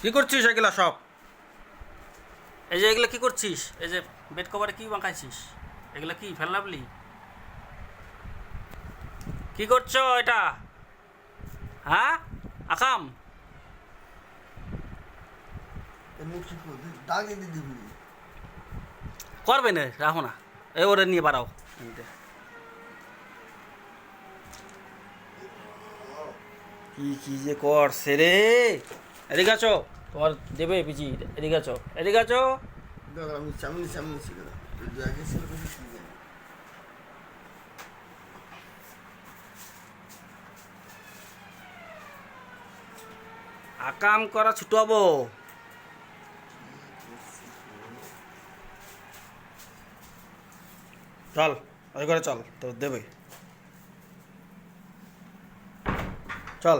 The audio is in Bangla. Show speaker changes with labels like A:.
A: কি করছিস এগুলা সব? এই যে এগুলা কি করছিস? এই যে বেড কভারে কি মাখাইছিস? এগুলা কি ফেললাবলি? কি করছো এটা? হ্যাঁ আকাম,
B: দাগে দিয়ে দিবি।
A: করবে না, রাখো না। এই ওরে নিয়ে বাড়াও এমনিতে। কি কি যে করছে রে! এদিকে আছো, তোমার দেবে পিজি। এদিকে আছো, এদিকে আছো।
B: দাদা আমি সামনে সামনে ছিল আগে ছিল বেশি সুবিধা।
A: আকাম করা ছুটাবো। চল, ওই করে চল, তোর দেবে। চল।